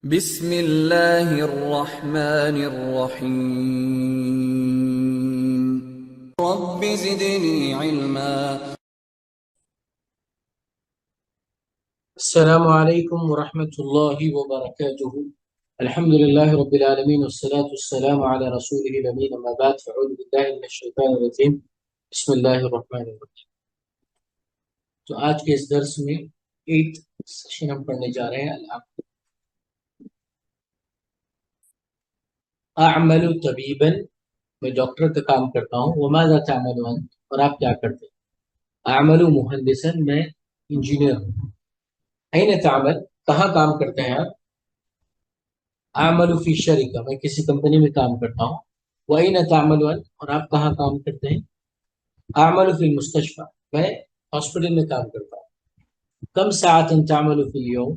بسم اللہ الرحمن الرحیم رب زدنی علما۔ السلام علیکم ورحمۃ اللہ وبرکاتہ۔ الحمد للہ رب العالمین والصلاة والسلام علی رسولہ الامین، اما بعد فاعوذ باللہ من الشیطان الرجیم، بسم اللہ الرحمن الرحیم۔ تو آج کے اس درس میں 8 سیشن ہم پڑھنے جا رہے ہیں۔ اعمل طبیبا، میں ڈاکٹر کا کام کرتا ہوں۔ وماذا تعمل انت، اور آپ کیا کرتے ہیں؟ اعمل مہندسا، میں انجینئر ہوں۔ این تعمل، کہاں کام کرتے ہیں آپ؟ اعمل فی شرکہ، میں کسی کمپنی میں کام کرتا ہوں۔ وَأَيْنَ تَعْمَلُ أَنْتَ، اور آپ کہاں کام کرتے ہیں؟ اعمل فی المستشفى، میں ہاسپٹل میں کام کرتا ہوں۔ کم ساعت تعمل فی اليوم،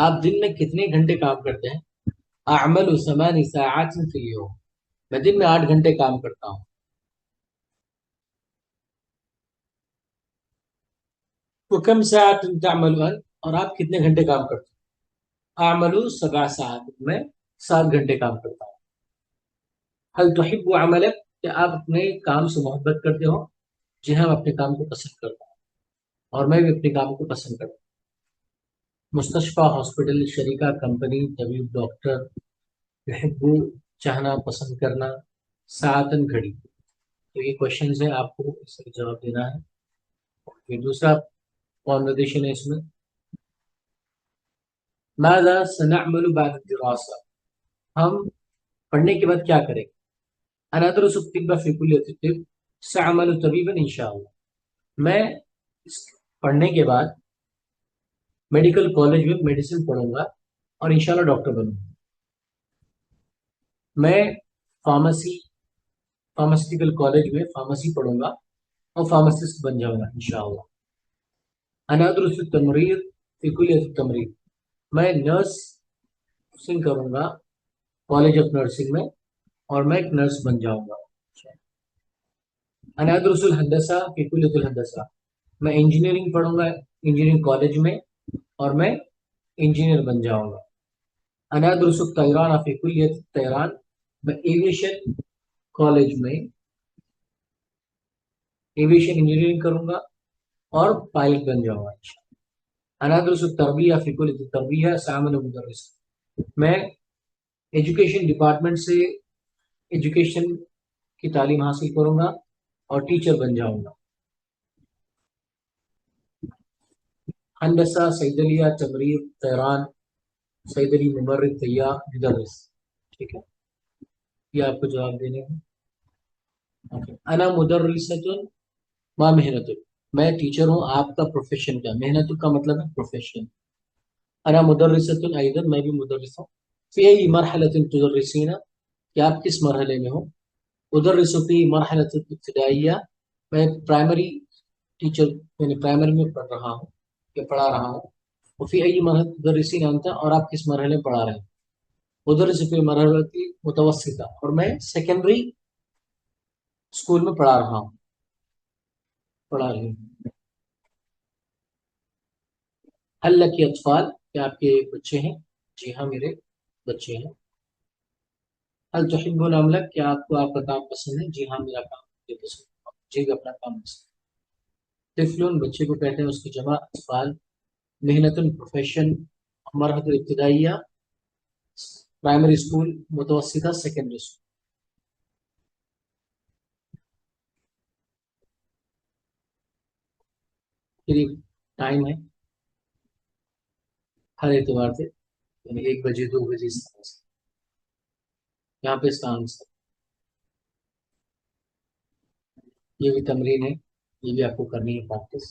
آپ دن میں کتنے گھنٹے کام کرتے ہیں؟ اعمل 8 ساعات فی اليوم، میں دن میں 8 گھنٹے کام کرتا ہوں۔ وَكَمْ ساعات تعمل أنت، اور آپ کتنے گھنٹے کام کرتے ہیں؟ اعمل 7 ساعات، میں 7 گھنٹے کام کرتا ہوں۔ هل تحب عملک، کہ آپ اپنے کام سے محبت کرتے ہو؟ جی ہاں، اپنے کام کو پسند کرتا ہوں، اور میں بھی اپنے کام کو پسند کرتا ہوں۔ مستشفى، ہاسپٹل، شریکہ، کمپنی، طبیب، ڈاکٹر۔ یحب، چاہنا، پسند کرنا۔ ساعتن، گھڑی۔ تو یہ کوشچنز ہیں، آپ کو اس کا جواب دینا ہے۔ یہ دوسرا کانورزیشن ہے اس میں۔ ماذا سنعمل بعد الدراسة، ہم پڑھنے کے بعد کیا کریں گے؟ انا ادرس الطب في كلية الطب، سأعمل طبيبا ان شاء اللہ، میں پڑھنے کے بعد میڈیکل کالج میں میڈیسن پڑھوں گا اور انشاءاللہ ڈاکٹر بنوں گا۔ میں فارماسیوٹیکل کالج میں فارمیسی پڑھوں گا اور فارماسسٹ بن جاؤں گا انشاءاللہ۔ انا ادرس التمريض في كلية التمريض، میں نرسنگ کروں گا کالج آف نرسنگ میں، اور میں ایک نرس بن جاؤں گا۔ انا ادرس الہندسہ فی کلیۃ الہندسہ، میں انجینئرنگ پڑھوں گا انجینئرنگ کالج میں، اور میں انجینئر بن جاؤں گا۔ انا ادرس الطیران فی کلیۃ الطیران، میں ایویشن کالج میں ایویشن انجینئرنگ کروں گا اور پائلٹ بن جاؤں گا۔ انا ادرس التربیہ فی کلیۃ التربیہ، سأعمل مدرس، میں ایجوکیشن ڈپارٹمنٹ سے ایجوکیشن کی تعلیم حاصل کروں گا اور ٹیچر بن جاؤں گا۔ ہندسہ، صیدلیہ، تمرید، طیران، صیدلی، ممرض، طیار، مدرس۔ ٹھیک ہے، یہ آپ کو جواب دینے ہیں۔ انا مدرسۃ ما محنت، میں ٹیچر ہوں، آپ کا پروفیشن کیا؟ محنت کا مطلب ہے پروفیشن۔ انا مدرسۃ ایضا، میں بھی مدرس ہوں۔ فی ای مرحلۃ تدرسین، کہ آپ کس مرحلے میں ہو؟ ادرس فی مرحلۃ ابتدائیہ، میں پرائمری ٹیچر یعنی پرائمری میں پڑھ رہا ہوں یا پڑھا رہا ہوں۔ وفی ای مرحلۃ تدرسین انت، اور آپ کس مرحلے میں پڑھا رہے ہیں؟ ادرس فی مرحلۃ متوسطہ، اور میں سیکنڈری اسکول میں پڑھا رہی ہوں۔ حل لکی اطفال، کیا آپ کے بچے ہیں؟ جی ہاں، میرے بچے ہیں۔ حل تحبون عملک، کیا آپ کو آپ کا کام پسند ہے؟ جی ہاں، میرا کام مجھے پسند ہے، مجھے بھی اپنا کام پسند ہے۔ طفلون، بچے کو کہتے ہیں، اس کی جمع اطفال۔ محنت، پروفیشن، مرحلہ ابتدائیہ پرائمری اسکول، متوسطہ سیکنڈری اسکول۔ پھر ٹائم ہے ہر اعتبار سے، یعنی 1 بجے 2 بجے اس طرح سے، یہاں پہ اس کا آنسر۔ یہ بھی تمرین ہے، یہ بھی آپ کو کرنی ہے پریکٹس۔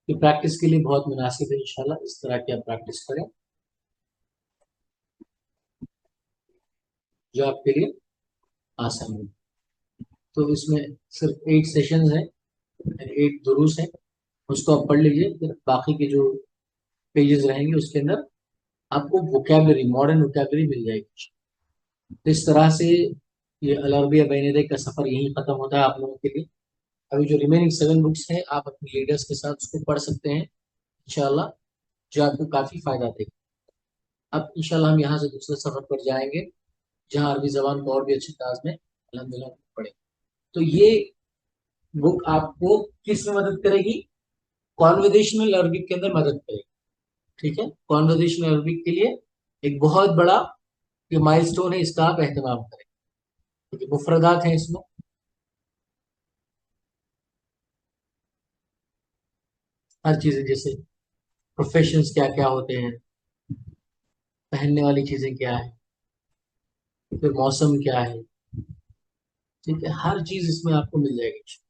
یہ پریکٹس کے لیے بہت مناسب ہے، انشاءاللہ اس طرح کی آپ پریکٹس کریں جو آپ کے لیے آسان ہو۔ تو اس میں صرف 8 سیشنز ہیں، 8 دروس ہیں، اس کو آپ پڑھ لیجئے، پھر باقی کے جو پیجز رہیں گے اس کے اندر آپ کو ووکیبلری، ماڈرن ووکیبلری مل جائے گی. تو اس طرح سے یہ العربیہ بین یدیک کا سفر یہیں ختم ہوتا ہے آپ لوگوں کے لیے. ابھی جو ریمیننگ 7 بکس ہیں آپ اپنے لیڈرز کے ساتھ اس کو پڑھ سکتے ہیں انشاءاللہ، جو آپ کو کافی فائدہ دے گا. اب انشاءاللہ ہم یہاں سے دوسرے سفر پر جائیں گے جہاں عربی زبان کو اور بھی اچھے انداز میں الحمدللہ پڑھیں. تو یہ بک آپ کو کس میں مدد کرے گی؟ کانورزیشنل عربک کے اندر مدد کرے گی. ٹھیک ہے، کانورزیشنل عربک کے لیے ایک بہت بڑا یہ مائل سٹون ہے، اس کا آپ اہتمام کریں. کیونکہ مفردات ہیں اس میں، ہر چیزیں جیسے پروفیشنز کیا کیا ہوتے ہیں، پہننے والی چیزیں کیا ہے، پھر موسم کیا ہے. ٹھیک ہے، ہر چیز اس میں آپ کو مل جائے گی.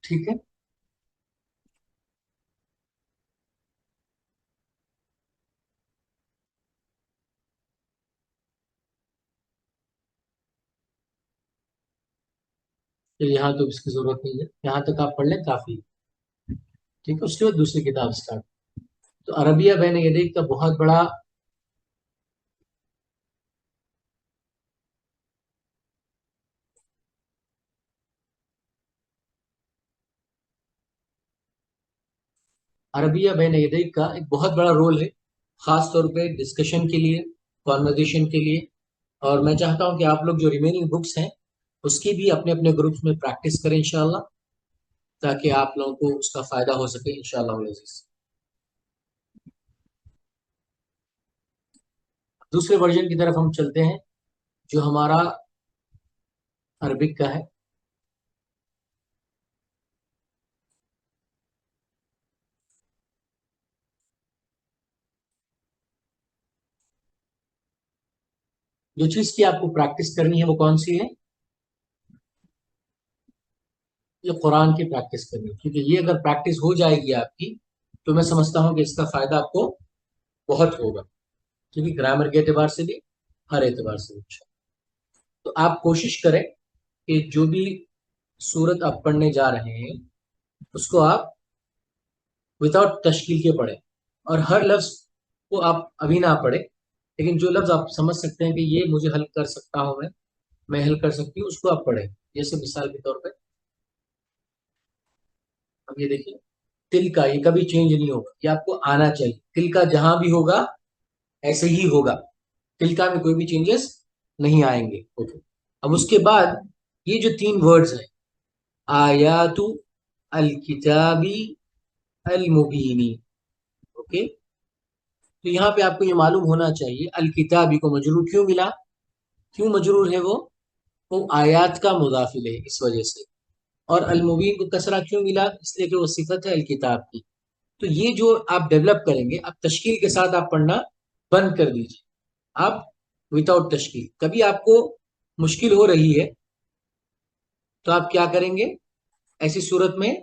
ٹھیک ہے، تو یہاں تو اس کی ضرورت نہیں ہے، یہاں تک آپ پڑھ لیں کافی. ٹھیک ہے، اس کے بعد دوسری کتاب اسٹارٹ. تو عربیہ بین یدیک کا بہت بڑا عربیہ بین یدیک کا ایک بہت بڑا رول ہے، خاص طور پہ ڈسکشن کے لیے، کانورزیشن کے لیے. اور میں چاہتا ہوں کہ آپ لوگ جو ریمیننگ بکس ہیں اس کی بھی اپنے اپنے گروپس میں پریکٹس کریں انشاءاللہ، تاکہ آپ لوگوں کو اس کا فائدہ ہو سکے انشاءاللہ العزیز. دوسرے ورژن کی طرف ہم چلتے ہیں جو ہمارا عربک کا ہے. جو چیز کی آپ کو پریکٹس کرنی ہے وہ کون سی ہے؟ یہ قرآن کی پریکٹس کرنی ہے، کیونکہ یہ اگر پریکٹس ہو جائے گی آپ کی تو میں سمجھتا ہوں کہ اس کا فائدہ آپ کو بہت ہوگا، کیونکہ گرامر کے اعتبار سے بھی، ہر اعتبار سے بھی. تو آپ کوشش کریں کہ جو بھی سورت آپ پڑھنے جا رہے ہیں اس کو آپ وداؤٹ تشکیل کے پڑھیں، اور ہر لفظ کو آپ ابھی نہ پڑھیں، لیکن جو لفظ آپ سمجھ سکتے ہیں کہ یہ مجھے حل کر سکتا ہوں، میں حل کر سکتی ہوں، اس کو آپ پڑھیں. جیسے مثال کے طور پہ اب یہ دیکھیں، تل کا یہ کبھی چینج نہیں ہوگا، یہ آپ کو آنا چاہیے. تل کا جہاں بھی ہوگا ایسے ہی ہوگا، تل کا میں کوئی بھی چینجز نہیں آئیں گے. اوکے، اب اس کے بعد یہ جو 3 ورڈز ہیں، آیات الکتابی المبینی. اوکے، تو یہاں پہ آپ کو یہ معلوم ہونا چاہیے الکتابی کو مجرور کیوں ملا. کیوں مجرور ہے وہ آیات کا مضاف ہے اس وجہ سے. اور المبین کو کسرہ کیوں ملا؟ اس لیے کہ وہ صفت ہے الکتاب کی. تو یہ جو آپ ڈیولپ کریں گے، اب تشکیل کے ساتھ آپ پڑھنا بند کر دیجیے. آپ وداؤٹ تشکیل، کبھی آپ کو مشکل ہو رہی ہے تو آپ کیا کریں گے؟ ایسی صورت میں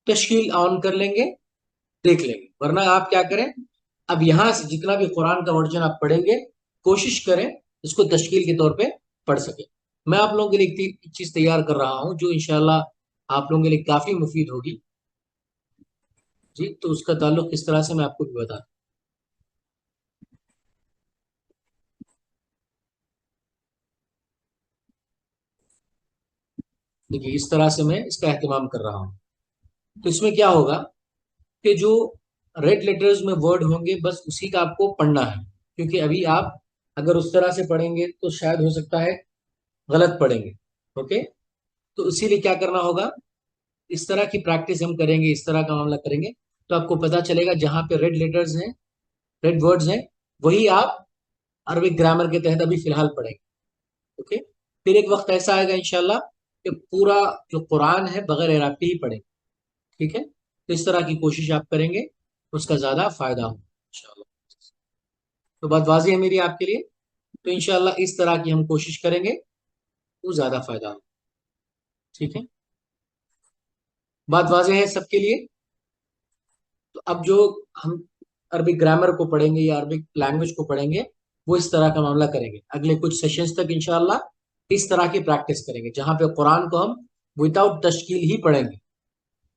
تشکیل آن کر لیں گے، دیکھ لیں گے. ورنہ آپ کیا کریں، اب یہاں سے جتنا بھی قرآن کا ورژن آپ پڑھیں گے کوشش کریں اس کو تشکیل کے طور پہ پڑھ سکیں. میں آپ لوگوں کے لیے ایک چیز تیار کر رہا ہوں جو انشاءاللہ آپ لوگوں کے لیے کافی مفید ہوگی. جی، تو اس کا تعلق کس طرح سے میں آپ کو بھی بتا دوں. دیکھیے، اس طرح سے میں اس کا اہتمام کر رہا ہوں. تو اس میں کیا ہوگا کہ جو ریڈ لیٹرز میں ورڈ ہوں گے بس اسی کا آپ کو پڑھنا ہے، کیونکہ ابھی آپ اگر اس طرح سے پڑھیں گے تو شاید ہو سکتا ہے غلط پڑھیں گے. اوکے، تو اسی لیے کیا کرنا ہوگا، اس طرح کی پریکٹس ہم کریں گے، اس طرح کا معاملہ کریں گے تو آپ کو پتا چلے گا جہاں پہ ریڈ لیٹرز ہیں، ریڈ ورڈز ہیں، وہی آپ عربک گرامر کے تحت ابھی فی الحال پڑھیں گے. اوکے، پھر ایک وقت ایسا آئے گا انشاءاللہ کہ پورا جو قرآن ہے بغیر اعراب کے ہی پڑھیں گے. ٹھیک ہے، تو اس طرح کی کوشش آپ کریں گے، اس کا زیادہ فائدہ ہوگا انشاءاللہ. تو بات واضح ہے میری آپ کے لیے. تو انشاءاللہ اس طرح کی ہم کوشش کریں گے تو زیادہ فائدہ ہوگا. ٹھیک ہے، بات واضح ہے سب کے لیے. تو اب جو ہم عربک گرامر کو پڑھیں گے یا عربک لینگویج کو پڑھیں گے وہ اس طرح کا معاملہ کریں گے. اگلے کچھ سیشنز تک انشاءاللہ اس طرح کی پریکٹس کریں گے جہاں پہ قرآن کو ہم وداؤٹ تشکیل ہی پڑھیں گے.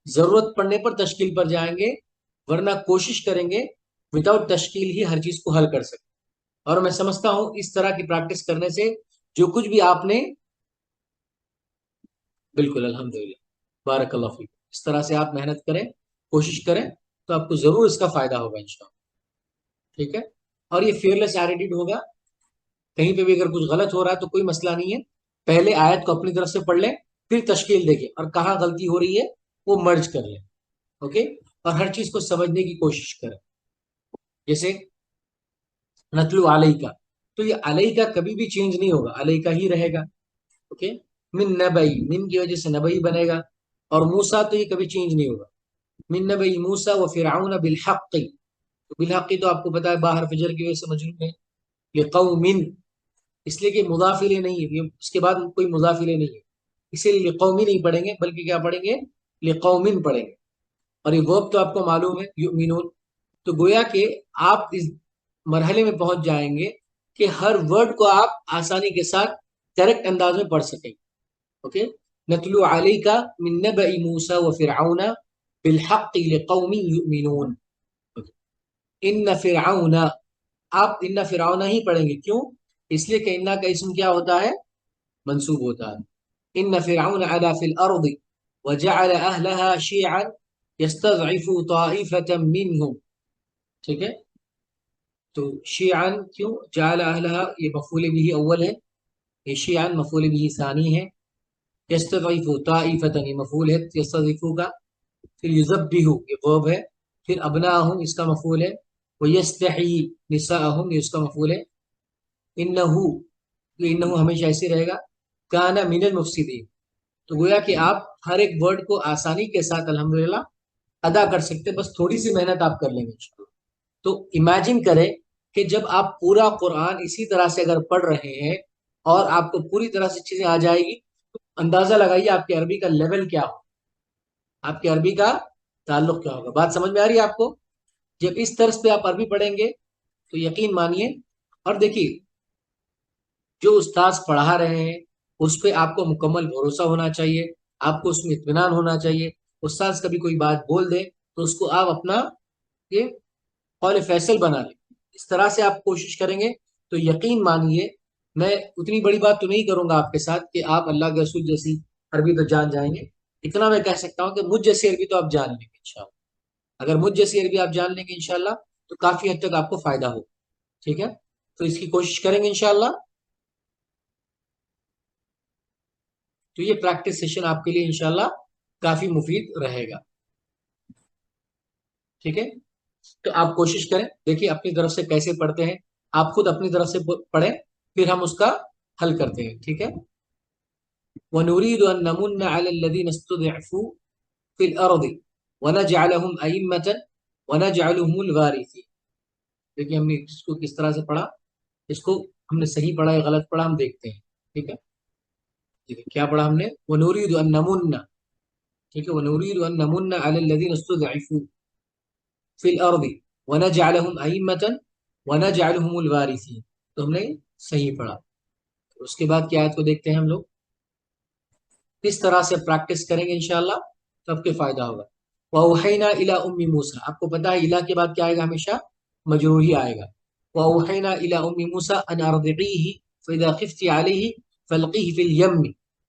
ضرورت پڑنے پر تشکیل پر جائیں گے، ورنہ کوشش کریں گے وداؤٹ تشکیل ہی ہر چیز کو حل کر سکتے. اور میں سمجھتا ہوں اس طرح کی پریکٹس کرنے سے جو کچھ بھی آپ نے بالکل الحمدللہ بارک اللہ فیک اس طرح سے آپ محنت کریں کوشش کریں تو آپ کو ضرور اس کا فائدہ ہوگا انشاءاللہ. ٹھیک ہے. اور یہ فیئرلیس ایٹیٹیوڈ ہوگا. کہیں پہ بھی اگر کچھ غلط ہو رہا ہے تو کوئی مسئلہ نہیں ہے, پہلے آیت کو اپنی طرف سے پڑھ لیں, پھر تشکیل دیکھیں اور کہاں غلطی ہو رہی ہے وہ مرج کر لیں. اوکے. اور ہر چیز کو سمجھنے کی کوشش کریں. جیسے نتلو علیہ کا, تو یہ علیہ کا کبھی بھی چینج نہیں ہوگا, علیہ کا ہی رہے گا. اوکے. من نبئی, من کی وجہ سے نبئی بنے گا. اور موسیٰ تو یہ کبھی چینج نہیں ہوگا. من نبئی موسیٰ و فرعون بالحق, بالحق تو آپ کو پتا ہے باہر فجر کی وجہ سے مجرور ہے. لقوم, اس لیے کہ مضاف الیہ نہیں ہے, اس کے بعد کوئی مضاف الیہ نہیں ہے, اسی لیے لقومی نہیں پڑھیں گے بلکہ کیا پڑھیں گے, لقوم پڑھیں گے. اور یہ ورب تو آپ کو معلوم ہے یؤمنون. تو گویا کہ آپ اس مرحلے میں پہنچ جائیں گے کہ ہر ورڈ کو آپ آسانی کے ساتھ کریکٹ انداز میں پڑھ سکیں. اوکے. نتلو علیک من نبأ موسیٰ و فرعون بالحق لقوم یؤمنون. ان فرعون, آپ ان فرعون ہی پڑھیں گے. کیوں؟ اس لیے کہ ان کا اسم کیا ہوتا ہے, منصوب ہوتا ہے. ان فرعون علا فی الارض وجعل اہلها شیعا یستضعف طائفة منهم. ٹھیک ہے. تو شیعن کیوں جعل اہلها, یہ مفعول به اول ہے, یہ شیعن مفعول به ثانی ہے. یستضعف طائفة یہ مفعول ہے یستضعف کا. پھر یذبح یہ غوب ہے. پھر ابناءهم اس کا مفعول ہے. ویستحیی نساءهم یہ اس کا مفعول ہے. انہو, یہ انہو ہمیشہ ایسے رہے گا. کان من المفسدین, تو گویا کہ آپ ہر ایک ورڈ کو آسانی کے ساتھ الحمدللہ ادا کر سکتے, بس تھوڑی سی محنت آپ کر لیں گے انشاءاللہ. تو امیجن کریں کہ جب آپ پورا قرآن اسی طرح سے اگر پڑھ رہے ہیں اور آپ کو پوری طرح سے چیزیں آ جائے گی, تو اندازہ لگائیے آپ کی عربی کا لیول کیا ہو, آپ کی عربی کا تعلق کیا ہوگا. بات سمجھ میں آ رہی ہے آپ کو؟ جب اس طرز پہ آپ عربی پڑھیں گے تو یقین مانیے. اور دیکھیے جو استاذ پڑھا رہے ہیں اس پہ آپ کو مکمل بھروسہ ہونا چاہیے, آپ کو اس میں اطمینان ہونا چاہیے. استاذ کبھی کوئی بات بول دے تو اس کو آپ اپنا یہ قول فیصل بنا لیں. اس طرح سے آپ کوشش کریں گے تو یقین مانیے, میں اتنی بڑی بات تو نہیں کروں گا آپ کے ساتھ کہ آپ اللہ کے رسول جیسی عربی تو جان جائیں گے. اتنا میں کہہ سکتا ہوں کہ مجھ جیسی عربی تو آپ جان لیں گے انشاءاللہ. اگر مجھ جیسی عربی آپ جان لیں گے انشاءاللہ تو کافی حد تک آپ کو فائدہ ہوگا. ٹھیک ہے. تو اس کی کوشش کریں گے انشاءاللہ. تو یہ پریکٹس سیشن آپ کے لیے انشاءاللہ کافی مفید رہے گا. ٹھیک ہے. تو آپ کوشش کریں, دیکھیے اپنی طرف سے کیسے پڑھتے ہیں, آپ خود اپنی طرف سے پڑھیں, پھر ہم اس کا حل کرتے ہیں. ٹھیک ہے. وَنُرِيدُ أَن نَّمُنَّ عَلَى الَّذِينَ اسْتُضْعِفُوا فِي الْأَرْضِ وَنَجْعَلَهُمْ أَئِمَّةً وَنَجْعَلُهُمُ الْوَارِثِينَ. دیکھیے ہم نے اس کو کس طرح سے پڑھا, اس کو ہم نے صحیح پڑھا یا غلط پڑھا ہم دیکھتے ہیں. ٹھیک ہے. کیا پڑھا ہم نے, وَنُرِيدُ أَن نَّمُنَّ. ٹھیک ہے. وَنُرِيدُ أَن نَّمُنَّ عَلَى الَّذِينَ اسْتُضْعِفُوا فِي الْأَرْضِ وَنَجْعَلَهُمْ أَئِمَّةً وَنَجْعَلُهُمُ الْوَارِثِينَ. تو ہم نے صحیح پڑھا. اس کے بعد کیا آیت کو دیکھتے ہیں ہم لوگ. کس طرح سے پریکٹس کریں گے انشاءاللہ سب کے فائدہ ہوگا. وَأَوْحَيْنَا إِلَىٰ أُمِّ مُوسَىٰ, آپ کو پتا ہے الہ کے بعد کیا آئے گا, ہمیشہ مجرور ہی آئے گا. وَأَوْحَيْنَا إِلَىٰ أُمِّ مُوسَىٰ أَنْ أَرْضِعِيهِ فَإِذَا خِفْتِ عَلَيْهِ فَأَلْقِيهِ فِي الْيَمِّ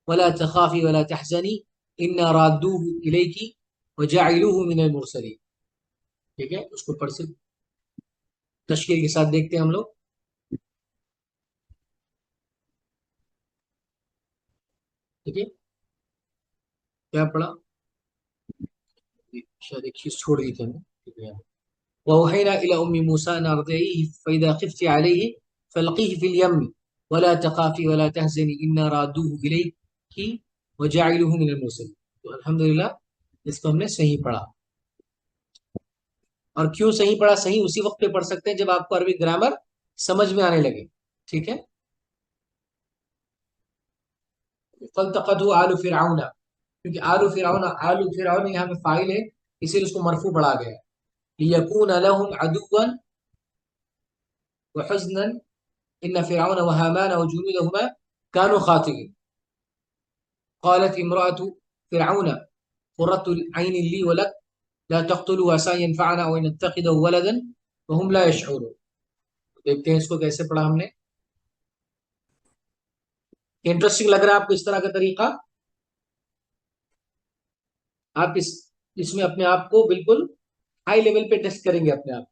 وَلَا تَخَافِي وَلَا تَحْزَنِي إِنَّا رَادُّوهُ إِلَيْكِ وَجَاعِلُوهُ مِنَ الْمُرْسَلِينَ. ٹھیک ہے. اس کو پڑھ سے تشکیل کے ساتھ دیکھتے ہیں ہم لوگ. ٹھیک ہے. کیا پڑھا, شاید ایک چیز چھوڑ دی تھی ہم نے. ٹھیک ہے. وَأَوْحَيْنَا إِلَىٰ أُمِّ مُوسَىٰ أَنْ أَرْضِعِيهِ فَإِذَا خِفْتِ عَلَيْهِ فَأَلْقِيهِ فِي الْيَمِّ وَلَا تَخَافِي وَلَا تَحْزَنِي إِنَّا رَادُّوهُ إِلَيْكِ وَجَاعِلُوهُ مِنَ الْمُرْسَلِينَ. تو الحمدللہ اس کو ہم نے صحیح پڑھا. اور کیوں صحیح پڑھا, صحیح اسی وقت پہ پڑھ سکتے ہیں جب آپ کو عربی گرامر سمجھ میں آنے لگے. ٹھیک ہے. فَالْتَقَطْهُ آلُ فِرْعَوْنَ, کیونکہ آل فرعون یہاں پہ فاعل ہے اسی لیے اس کو مرفوع پڑھا گیا ہے. لِيَكُونَ لَهُمْ عَدُوًّا وَحُزْنًا إِنَّ فِرْعَوْنَ وَهَامَانَ وَجُنُودَهُمَا كَانُوا خَاطِئِينَ. قالت امرأة فرعون قرة عين لي ولك لا تقتلوا عسى أن ينفعنا أو نتخذه ولدا وهم لا يشعرون. دیکھتے ہیں اس کو کیسے پڑھا ہم نے. انٹرسٹنگ لگ رہا ہے آپ کو اس طرح کا طریقہ؟ آپ اس میں اپنے آپ کو بالکل ہائی لیول پہ ٹیسٹ کریں گے اپنے آپ.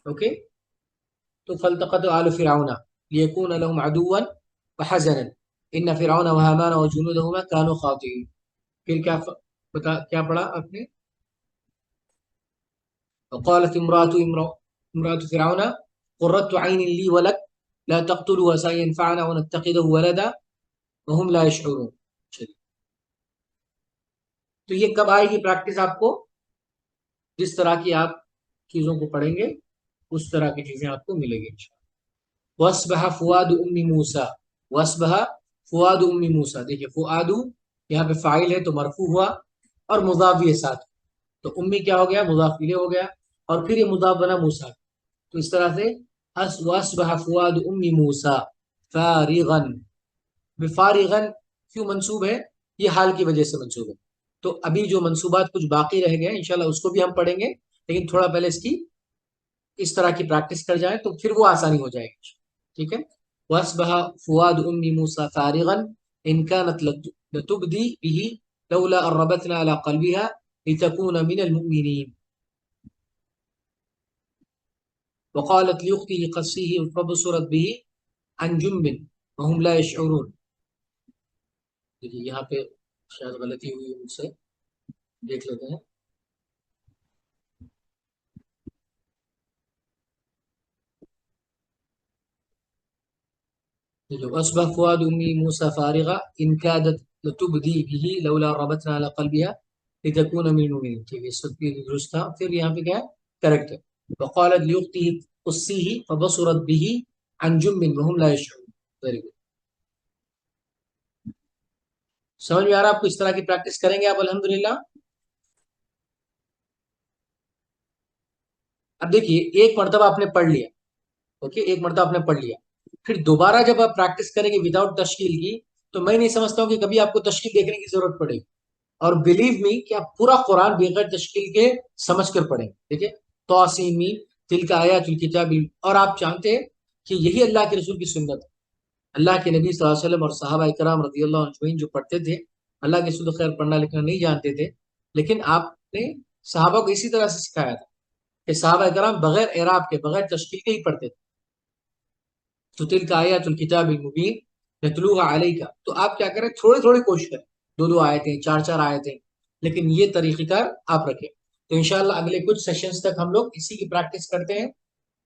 اوکے. تو فالتقط آل فرعون ليكون لهم عدوا وحزنا ان فرعون وهامان وجنودهما كانوا خاطئين. پھر کیا پڑھا آپ نے؟ وقالت امرأة فرعون قرة عين لي ولك لا تقتلوا عسى ينفعنا ونتخذه ولدا وهم لا يشعرون. تو یہ کب آئے گی پریکٹس آپ کو؟ جس طرح کی آپ چیزوں کو پڑھیں گے اس طرح کی چیزیں آپ کو ملے گی انشاءاللہ. وَأَصْبَحَ فُؤَادُ أُمِّ مُوسَى وَأَصْبَحَ فُؤَادُ أُمِّ مُوسَى. دیکھیے فؤاد یہاں پہ فاعل ہے تو مرفوع ہوا اور مضاف بھی ہے ساتھ. تو امی کیا ہو گیا؟ مضاف الیہ ہو گیا اور پھر یہ مضاف بنا موسیٰ. تو اس طرح سے وَأَصْبَحَ فُؤَادُ أُمِّ مُوسَى فَارِغًا. فارغًا کیوں منصوب ہے؟ یہ حال کی وجہ سے منصوب ہے. تو ابھی جو منصوبات کچھ باقی رہ گئے انشاءاللہ اس کو بھی ہم پڑھیں گے لیکن تھوڑا پہلے اس کی اس طرح کی پریکٹس کر جائیں تو پھر وہ آسانی ہو جائے گی. ٹھیک ہے. وَأَصْبَحَ فُؤَادُ أُمِّ مُوسَى فَارِغًا إِنْ كَانَتْ لَتُبْدِي بِهِ لَوْلَا أَن رَّبَطْنَا عَلَى قَلْبِهَا لِتَكُونَ مِنَ الْمُؤْمِنِينَ. وقالت لأخته قصيه فبصرت به عن جنب وهم لا يشعرون. دیکھیے یہاں پہ شاید غلطی ہوئی ہے مجھ سے، دیکھ لیتے ہیں. أصبح فؤاد أم موسى فارغا إن كادت لتبدي به لولا ربطنا على قلبها لتكون من المؤمنين. ٹھیک ہے اس وقت بھی درست تھا. پھر یہاں پہ کیا ہے؟ کریکٹ ہے. وقالت لأخته قصيه فبصرت به عن جنب وهم لا يشعرون. Very good. سمجھ میں آ رہا ہے آپ کو؟ اس طرح کی پریکٹس کریں گے آپ الحمدللہ. اب دیکھیے ایک مرتبہ آپ نے پڑھ لیا. اوکے ایک مرتبہ آپ نے پڑھ لیا پھر دوبارہ جب آپ پریکٹس کریں گے وداؤٹ تشکیل کی تو میں نہیں سمجھتا ہوں کہ کبھی آپ کو تشکیل دیکھنے کی ضرورت پڑے گی. اور بلیو می کہ آپ پورا قرآن بغیر تشکیل کے سمجھ کر پڑھیں. ٹھیک ہے. توسین تلک آیات الکتاب. اور آپ جانتے ہیں کہ یہی اللہ کے رسول کی سنت ہے. اللہ کے نبی صلی اللہ علیہ وسلم اور صحابہ کرام رضی اللہ عنہ جو پڑھتے تھے اللہ کے رسول خیر پڑھنا لکھنا نہیں جانتے تھے لیکن آپ نے صحابہ کو اسی طرح سے سکھایا تھا کہ صحابہ کرام بغیر اعراب کے بغیر تشکیل کے ہی پڑھتے تھے. تو تلک آیات الکتاب المبین نتلوها علیک. تو آپ کیا کریں تھوڑے تھوڑے کوشش کریں 2 آیتیں 4 آیتیں لیکن یہ طریقہ کار آپ رکھیں. تو انشاءاللہ اگلے کچھ سیشنز تک ہم لوگ اسی کی پریکٹس کرتے ہیں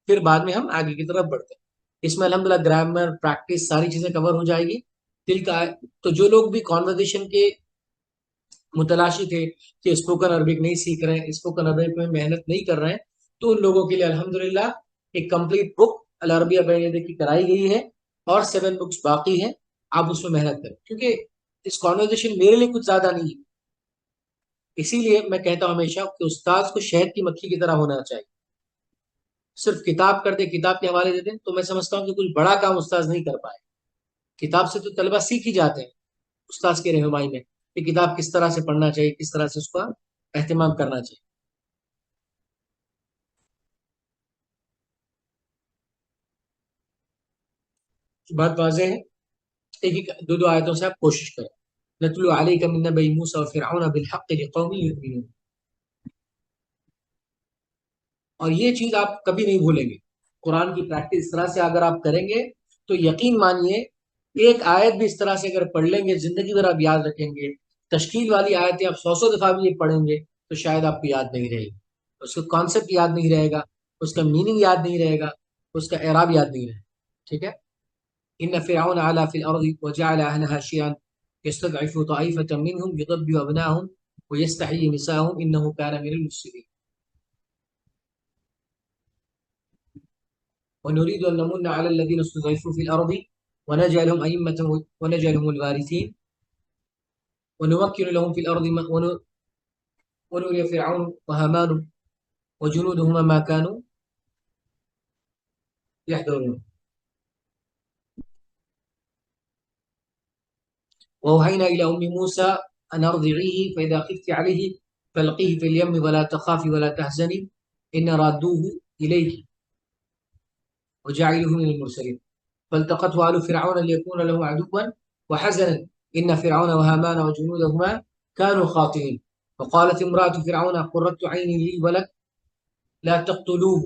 پھر بعد میں ہم آگے کی طرف بڑھتے ہیں. اس میں الحمدللہ گرامر پریکٹس ساری چیزیں کور ہو جائے گی. تو جو لوگ بھی کانورزیشن کے متلاشی تھے کہ اسپوکن عربک نہیں سیکھ رہے ہیں اسپوکن عربک میں محنت نہیں کر رہے ہیں تو ان لوگوں کے لیے الحمدللہ ایک کمپلیٹ بک العربیہ بین یدیک کی کرائی گئی ہے اور 7 بکس باقی ہیں. آپ اس میں محنت کریں کیونکہ اس کانورزیشن میرے لیے کچھ زیادہ نہیں ہے. اسی لیے میں کہتا ہوں ہمیشہ کہ استاذ کو شہد کی مکھی کی طرح ہونا چاہیے. صرف کتاب کر دے کتاب کے حوالے دے دیں تو میں سمجھتا ہوں کہ کچھ بڑا کام استاذ نہیں کر پائے. کتاب سے تو طلبہ سیکھ ہی جاتے ہیں استاذ کی رہنمائی میں کہ کتاب کس طرح سے پڑھنا چاہیے کس طرح سے اس کا اہتمام کرنا چاہیے. بات واضح ہے. ایک 2 آیتوں سے آپ کوشش کریں. نتلو علیک من نبأ موسیٰ وفرعون بالحق لقوم یؤمنون. اور یہ چیز آپ کبھی نہیں بھولیں گے. قرآن کی پریکٹس اس طرح سے اگر آپ کریں گے تو یقین مانیے ایک آیت بھی اس طرح سے اگر پڑھ لیں گے زندگی بھر آپ یاد رکھیں گے. تشکیل والی آیتیں آپ 100 دفعہ بھی یہ پڑھیں گے تو شاید آپ کو یاد نہیں رہے گی. اس کا کانسیپٹ یاد نہیں رہے گا اس کا میننگ یاد نہیں رہے گا اس کا اعراب یاد نہیں رہے گا. ٹھیک ہے. ان فرعون علا فی الارض وجعل اهلها شیعا يستضعف طائفة منهم يذبح ابناءهم ويستحيي نساءهم انه كان من المفسدين. ونريد ان نمن على الذين استضعفوا في الارض ونجعلهم ائمة ونجعلهم الوارثين ونمكن لهم في الارض ونري فرعون وهامان وجنودهما ما كانوا يحذرون. وأوحينا إلى أم موسى أن أرضعيه فإذا خفت عليه فألقيه في اليم ولا تخافي ولا تحزني إن رادوه إليك وجعله من المرسلين فالتقته آل فرعون ليكون له عدوا وحزنا إن فرعون وهامان وجنودهما كانوا خاطئين وقالت امرأة فرعون قرة عين لي ولك لا تقتلوه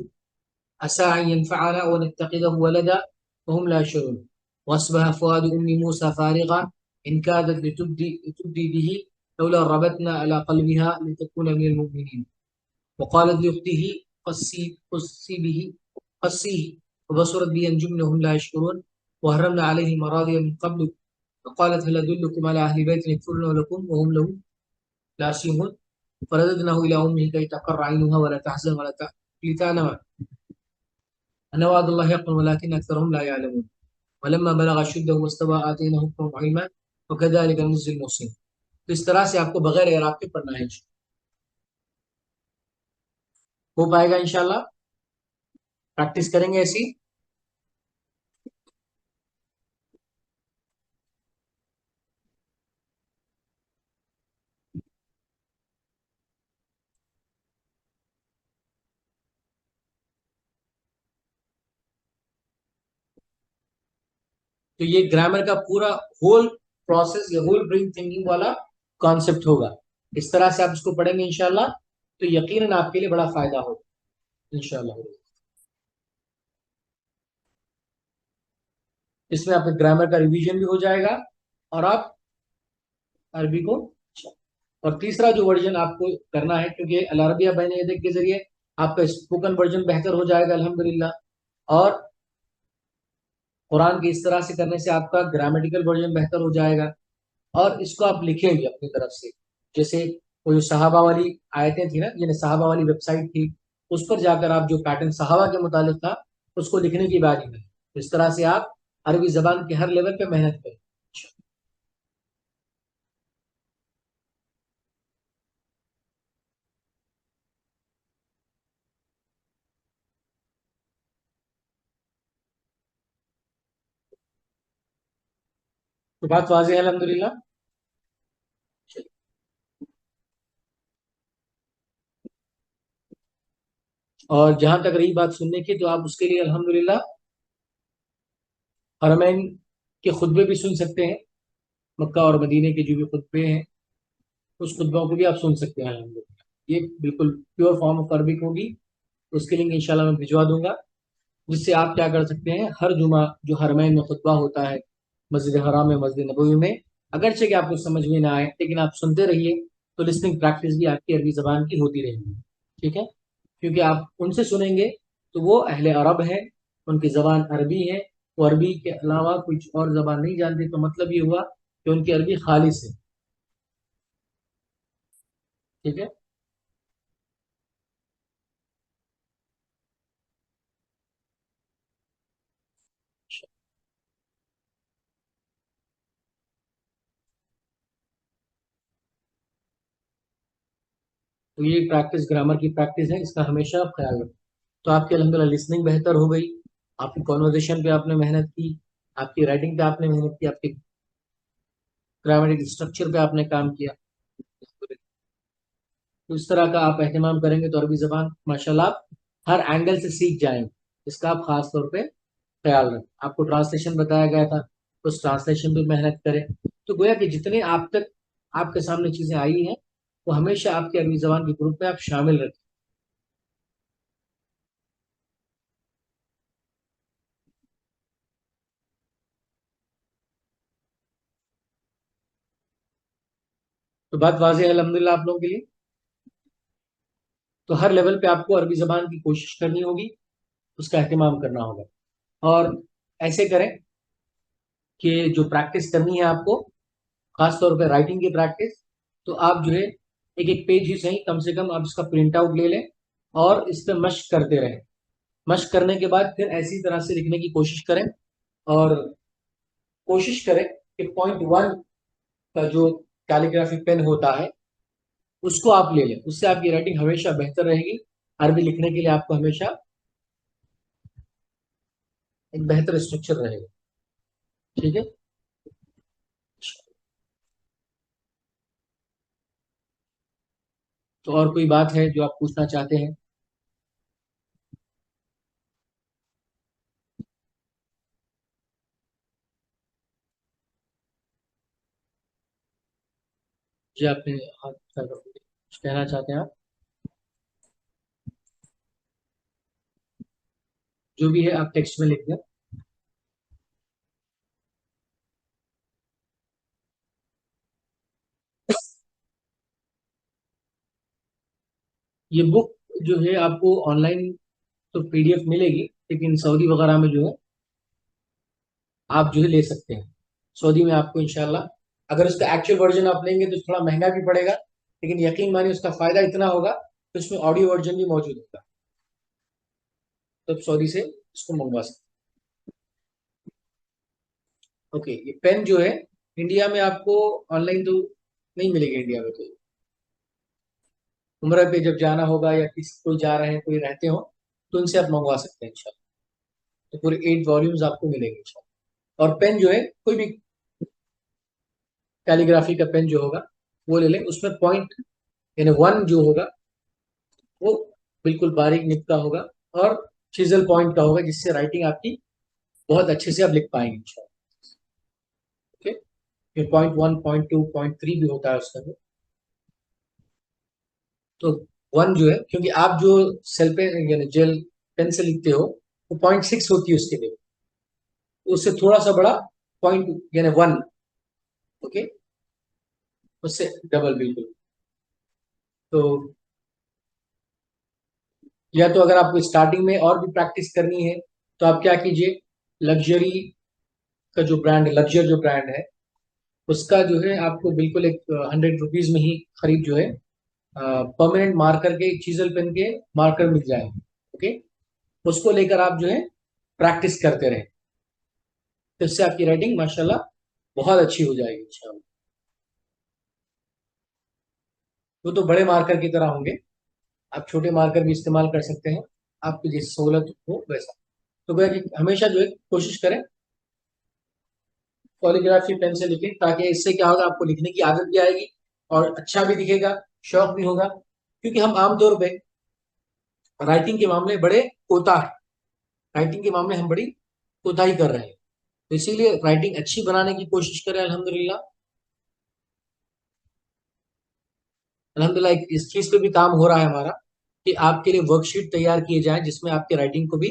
عسى أن ينفعنا أو نتخذه ولدا وهم لا يشعرون وأصبح فؤاد أم موسى فارغا إن كادت لتبدي به لولا ربطنا على قلبها لتكون من المؤمنين وقالت لأخته قصيه وبصرت به أن جبن وهم لا يشعرون وهرمنا عليه مراضي من قبل وقالت هل أدلكم على أهل بيت يكفرون لكم وهم له ناصحون فرددناه إلى أمه كي تقر عينها ولا تحزن لتعلم أن وعد الله حق ولكن أكثرهم لا يعلمون ولما بلغ أشده واستوى آتيناه حكما وعلما وكذلك نجزي المحسنين. تو اس طرح سے آپ کو بغیر اعراب کے پڑھنا ہے، ہو پائے گا انشاءاللہ، پریکٹس کریں گے ایسی. تو یہ گرامر کا پورا ہول پروسیس، یہ ہول برین تھنکنگ والا کانسیپٹ ہوگا. اس طرح سے آپ اس کو پڑھیں گے انشاءاللہ تو یقیناً آپ کے لیے بڑا فائدہ ہوگا انشاءاللہ. اس میں آپ کا گرامر کا ریویژن بھی ہو جائے گا اور آپ عربی کو. اور تیسرا جو ورژن آپ کو کرنا ہے، کیونکہ العربیہ بین یدیک کے ذریعے آپ کا اسپوکن ورژن بہتر ہو جائے گا الحمدللہ، اور قرآن کی اس طرح سے کرنے سے آپ کا گرامیٹیکل ورژن بہتر ہو جائے گا، اور اس کو آپ لکھیں گے اپنی طرف سے. جیسے وہ جو صحابہ والی آیتیں تھی نا، یعنی صحابہ والی ویب سائٹ تھی، اس پر جا کر آپ جو پیٹرن صحابہ کے متعلق تھا اس کو لکھنے کی باری میں. اس طرح سے آپ عربی زبان کے ہر لیول پہ محنت کریں. تو بات واضح ہے الحمدللہ. اور جہاں تک رہی بات سننے کی، تو آپ اس کے لیے الحمدللہ حرمین کے خطبے بھی سن سکتے ہیں، مکہ اور مدینے کے جو بھی خطبے ہیں اس خطبوں کو بھی آپ سن سکتے ہیں الحمدللہ. یہ بالکل پیور فارم آف عربک ہوگی، اس کے لنک انشاءاللہ میں بھجوا دوں گا، جس سے آپ کیا کر سکتے ہیں، ہر جمعہ جو حرمین میں خطبہ ہوتا ہے مسجد حرام میں، مسجد نبوی میں، اگرچہ کہ آپ کو سمجھ میں نہ آئے لیکن آپ سنتے رہیے تو لسننگ پریکٹس بھی آپ کی عربی زبان کی ہوتی رہے گی. ٹھیک ہے، کیونکہ آپ ان سے سنیں گے تو وہ اہل عرب ہیں، ان کی زبان عربی ہے، وہ عربی کے علاوہ کچھ اور زبان نہیں جانتے، تو مطلب یہ ہوا کہ ان کی عربی خالص ہے. ٹھیک ہے. تو یہ پریکٹس گرامر کی پریکٹس ہے، اس کا ہمیشہ آپ خیال رکھیں. تو آپ کی الحمدللہ لسننگ بہتر ہو گئی، آپ کی کانورزیشن پہ آپ نے محنت کی، آپ کی رائٹنگ پہ آپ نے محنت کی، آپ کی گرامیٹک اسٹرکچر پہ آپ نے کام کیا. تو اس طرح کا آپ اہتمام کریں گے تو عربی زبان ماشاءاللہ آپ ہر اینگل سے سیکھ جائیں گے. اس کا آپ خاص طور پہ خیال رکھیں. آپ کو ٹرانسلیشن بتایا گیا تھا، اس ٹرانسلیشن پہ محنت کریں. تو گویا کہ جتنے آپ تک آپ کے سامنے چیزیں آئی ہیں وہ ہمیشہ آپ کے عربی زبان کے گروپ میں آپ شامل رکھیں. تو بات واضح ہے الحمدللہ آپ لوگوں کے لیے. تو ہر لیول پہ آپ کو عربی زبان کی کوشش کرنی ہوگی، اس کا اہتمام کرنا ہوگا. اور ایسے کریں کہ جو پریکٹس کرنی ہے آپ کو، خاص طور پہ رائٹنگ کی پریکٹس، تو آپ جو ہے ایک ایک پیج ہی صحیح، کم سے کم آپ اس کا پرنٹ آؤٹ لے لیں اور اس پہ مشق کرتے رہیں. مشق کرنے کے بعد پھر ایسی طرح سے لکھنے کی کوشش کریں، اور کوشش کریں کہ .1 کا جو کیلیگرافی پین ہوتا ہے اس کو آپ لے لیں. اس سے آپ کی رائٹنگ ہمیشہ بہتر رہے گی. عربی لکھنے کے لیے آپ کو ہمیشہ ایک بہتر اسٹرکچر رہے گا. ٹھیک ہے. تو اور کوئی بات ہے جو آپ پوچھنا چاہتے ہیں؟ جی آپ نے ہاتھ اٹھا کر کچھ کہنا چاہتے ہیں آپ؟ جو بھی ہے آپ ٹیکسٹ میں لکھ دیں. یہ بک جو ہے آپ کو آن لائن تو پی ڈی ایف ملے گی، لیکن سعودی وغیرہ میں جو ہے آپ جو ہے لے سکتے ہیں. سعودی میں آپ کو انشاءاللہ اگر اس کا ایکچوئل ورژن آپ لیں گے تو تھوڑا مہنگا بھی پڑے گا، لیکن یقین مانی اس کا فائدہ اتنا ہوگا کہ اس میں آڈیو ورژن بھی موجود ہوگا، تو آپ سعودی سے اس کو منگوا سکتے ہیں. اوکے، یہ پین جو ہے انڈیا میں آپ کو آن لائن تو نہیں ملے گا. انڈیا میں تو عمرہ پہ جب جانا ہوگا یا کسی کوئی جا رہے ہیں کوئی رہتے ہو تو ان سے آپ منگوا سکتے ہیں انشاءاللہ. تو پورے 8 والیومز آپ کو ملیں گے انشاءاللہ. اور پین جو ہے کوئی بھی کیلیگرافی کا پین جو ہوگا وہ لے لیں. اس میں پوائنٹ یعنی 1 جو ہوگا وہ بالکل باریک نب کا ہوگا اور چیزل پوائنٹ کا ہوگا، جس سے رائٹنگ آپ کی بہت اچھے سے آپ لکھ پائیں گے انشاءاللہ. اوکے، پھر پوائنٹ 1 پوائنٹ 2 پوائنٹ 3 بھی ہوتا ہے اس کا بھی. تو 1 جو ہے کیونکہ آپ جو سیل پین یعنی جیل پین سے لکھتے ہو وہ 0.6 ہوتی ہے اس کے لیے، اس سے تھوڑا سا بڑا پوائنٹ یعنی 1. اوکے، اس سے ڈبل بالکل. تو یا تو اگر آپ کو اسٹارٹنگ میں اور بھی پریکٹس کرنی ہے تو آپ کیا کیجئے، لگژری کا جو برانڈ ہے، لگژر جو برانڈ ہے اس کا جو ہے آپ کو بالکل ایک 100 روپیز میں ہی خرید جو ہے پرماننٹ مارکر کے چیزل پین کے مارکر مل جائے. اوکے، اس کو لے کر آپ جو ہے پریکٹس کرتے رہیں، تو اس سے آپ کی رائٹنگ ماشاءاللہ بہت اچھی ہو جائے گی انشاءاللہ. وہ تو بڑے مارکر کی طرح ہوں گے، آپ چھوٹے مارکر بھی استعمال کر سکتے ہیں، آپ کی جیسی سہولت ہو ویسا. تو گویا کہ ہمیشہ جو ہے کوشش کریں کولیگرافی پین سے لکھیں، تاکہ اس سے کیا ہوگا، آپ کو لکھنے کی عادت بھی آئے گی اور اچھا بھی دکھے گا، شوق بھی ہوگا. کیونکہ ہم عام طور پہ رائٹنگ کے معاملے بڑے کوتا ہے، رائٹنگ کے معاملے ہم بڑی کوتاہی کر رہے ہیں، تو اسی لیے رائٹنگ اچھی بنانے کی کوشش کریں. الحمدللہ الحمدللہ اس چیز پہ بھی کام ہو رہا ہے ہمارا کہ آپ کے لیے ورک شیٹ تیار کیے جائیں جس میں آپ کے رائٹنگ کو بھی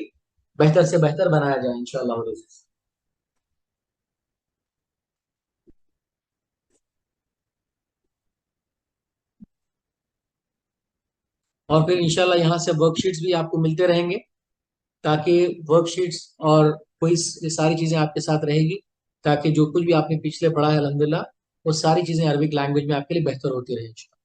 بہتر سے بہتر بنایا جائے انشاءاللہ. اور پھر انشاءاللہ یہاں سے ورک شیٹس بھی آپ کو ملتے رہیں گے، تاکہ ورک شیٹس اور کوئی یہ ساری چیزیں آپ کے ساتھ رہے گی، تاکہ جو کچھ بھی آپ نے پچھلے پڑھا ہے الحمدللہ وہ ساری چیزیں عربک لینگویج میں آپ کے لیے بہتر ہوتی رہیں انشاءاللہ.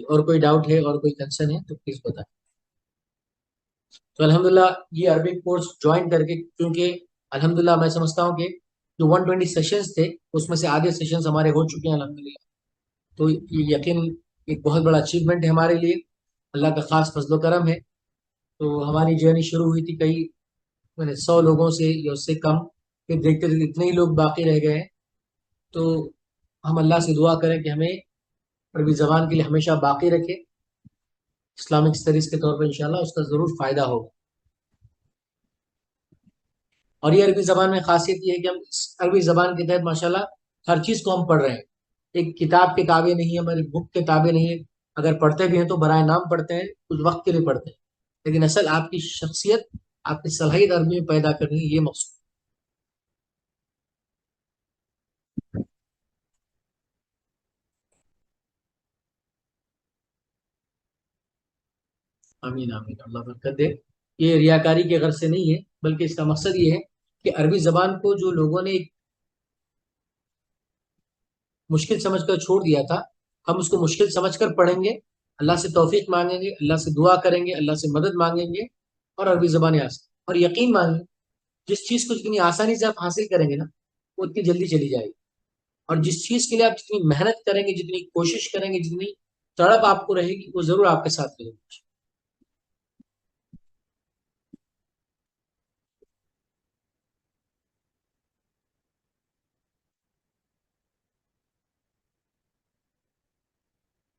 اور کوئی ڈاؤٹ ہے اور کوئی کنسرن ہے تو پلیز بتائیں. تو الحمدللہ یہ عربک کورس جوائن کر کے، کیونکہ الحمدللہ میں سمجھتا ہوں کہ جو 120 سیشنز تھے اس میں سے آدھے سیشنز ہمارے ہو چکے ہیں الحمدللہ. تو یہ یقین ایک بہت بڑا اچیومنٹ ہے ہمارے لیے، اللہ کا خاص فضل و کرم ہے. تو ہماری جرنی شروع ہوئی تھی کئی 100 لوگوں سے یا اس سے کم، پھر دیکھتے دیکھتے اتنے ہی لوگ باقی رہ گئے ہیں. تو ہم اللہ سے دعا کریں کہ ہمیں عربی زبان کے لیے ہمیشہ باقی رکھے، اسلامک اسٹڈیز کے طور پر انشاءاللہ اس کا ضرور فائدہ ہوگا. اور یہ عربی زبان میں خاصیت یہ ہے کہ ہم اس عربی زبان کے تحت ماشاءاللہ ہر چیز کو ہم پڑھ رہے ہیں. ایک کتاب کے تابع نہیں ہے، ہماری بک کے تابع نہیں ہے. اگر پڑھتے بھی ہیں تو برائے نام پڑھتے ہیں، کچھ وقت کے لیے پڑھتے ہیں، لیکن اصل آپ کی شخصیت، آپ کی صلاحیت عربی میں پیدا کرنی ہے، یہ مقصود. آمین آمین، اللہ برکت دے. یہ ریاکاری کے غرض سے نہیں ہے، بلکہ اس کا مقصد یہ ہے کہ عربی زبان کو جو لوگوں نے ایک مشکل سمجھ کر چھوڑ دیا تھا، ہم اس کو مشکل سمجھ کر پڑھیں گے، اللہ سے توفیق مانگیں گے، اللہ سے دعا کریں گے، اللہ سے مدد مانگیں گے اور عربی زبان آسان. اور یقین مانیں، جس چیز کو جتنی آسانی سے آپ حاصل کریں گے نا وہ اتنی جلدی چلی جائے گی. اور جس چیز کے لیے آپ جتنی محنت کریں گے، جتنی کوشش کریں گے، جتنی تڑپ آپ کو رہے گی، وہ ضرور آپ کے ساتھ رہے گی.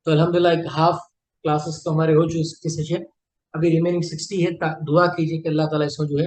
تو الحمدللہ ایک ہاف کلاسز تو ہمارے ہو چکے سیشن، ابھی ریمیننگ 60 ہے. دعا کیجیے کہ اللہ تعالیٰ اس میں جو ہے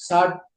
60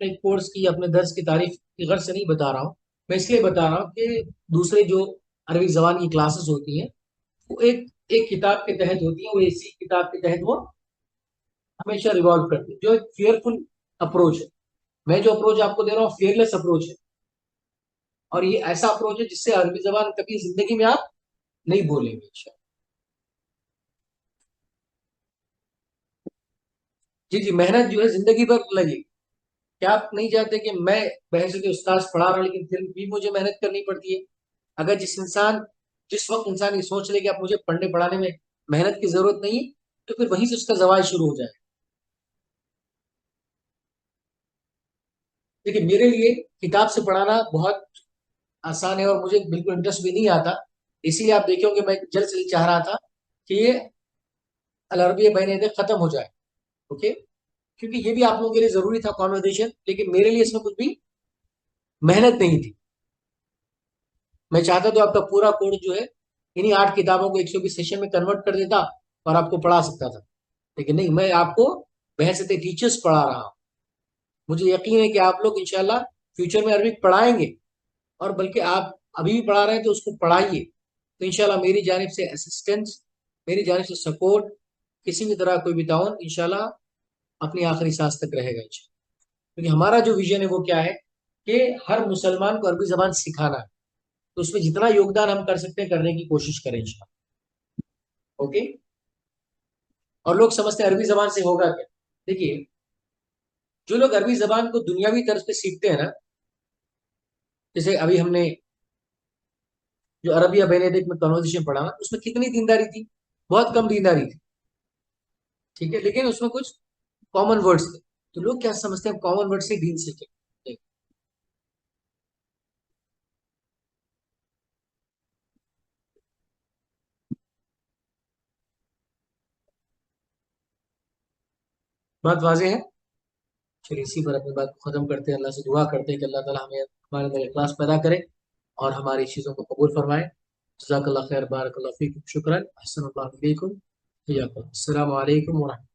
اپنے کورس کی اپنے درس کی تعریف کی غرض سے نہیں بتا رہا ہوں، میں اس لیے بتا رہا ہوں کہ دوسرے جو عربی زبان کی کلاسز ہوتی ہیں وہ ایک کتاب کے تحت ہوتی ہیں، وہ اسی کتاب کے تحت وہ ہمیشہ ریوالو کرتی ہے، جو ایک فیئرفل اپروچ ہے۔ میں جو اپروچ آپ کو دے رہا ہوں فیئرلیس اپروچ ہے، اور یہ ایسا اپروچ ہے جس سے عربی زبان کبھی زندگی میں آپ نہیں بولیں گے انشاءاللہ۔ جی جی، محنت جو ہے زندگی بھر لگے گی۔ کیا آپ نہیں چاہتے کہ میں بحیثیت استاذ پڑھا رہا ہوں لیکن پھر بھی مجھے محنت کرنی پڑتی ہے؟ اگر جس وقت انسان یہ سوچ لے کہ اب مجھے پڑھنے پڑھانے میں محنت کی ضرورت نہیں ہے، تو پھر وہیں سے اس کا زوال شروع ہو جائے۔ لیکن میرے لیے کتاب سے پڑھانا بہت آسان ہے، اور مجھے بالکل انٹرسٹ بھی نہیں آتا، اسی لیے آپ دیکھیں کہ میں جلد سے جلد چاہ رہا تھا کہ یہ العربیہ بین یدیک ختم ہو جائے، اوکے، کیونکہ یہ بھی آپ لوگوں کے لیے ضروری تھا کانورزیشن، لیکن میرے لیے اس میں کچھ بھی محنت نہیں تھی۔ میں چاہتا تو آپ کا پورا کورس جو ہے انہی 8 کتابوں کو 120 سیشن میں کنورٹ کر دیتا اور آپ کو پڑھا سکتا تھا، لیکن نہیں، میں آپ کو بحیثیت ٹیچرز پڑھا رہا ہوں۔ مجھے یقین ہے کہ آپ لوگ انشاءاللہ فیوچر میں عربک پڑھائیں گے، اور بلکہ آپ ابھی بھی پڑھا رہے ہیں تو اس کو پڑھائیے، تو انشاءاللہ میری جانب سے اسسٹنس، میری جانب سے سپورٹ، کسی بھی طرح کوئی بھی تعاون انشاءاللہ اپنی آخری سانس تک رہے گا انشاءاللہ۔ کیونکہ ہمارا جو ویژن ہے وہ کیا ہے کہ ہر مسلمان کو عربی زبان سکھانا ہے، تو اس میں جتنا یوگدان ہم کر سکتے ہیں کرنے کی کوشش کریں انشاءاللہ، اوکے۔ اور لوگ سمجھتے ہیں عربی زبان سے ہوگا کیا؟ دیکھیے، جو لوگ عربی زبان کو دنیاوی طرز پہ سیکھتے ہیں نا، جیسے ابھی ہم نے جو عربیہ بین یدیک میں کنورزیشن پڑھا، اس میں کتنی دینداری تھی؟ بہت کم دینداری تھی، ٹھیک ہے، لیکن اس میں کچھ کامن ورڈز تھے، تو لوگ کیا سمجھتے ہیں کامن ورڈ سے دین سیکھیں۔ بات واضح ہے؟ چلیے اسی پر اپنی بات کو ختم کرتے ہیں، اللہ سے دعا کرتے ہیں کہ اللہ تعالیٰ ہمیں ہمارے اندر اخلاص پیدا کرے اور ہماری چیزوں کو قبول فرمائے۔ جزاک اللہ خیر، بارک اللہ فیکم، شکرا، احسن اللہ علیکم، السلام علیکم ورحمۃ اللہ۔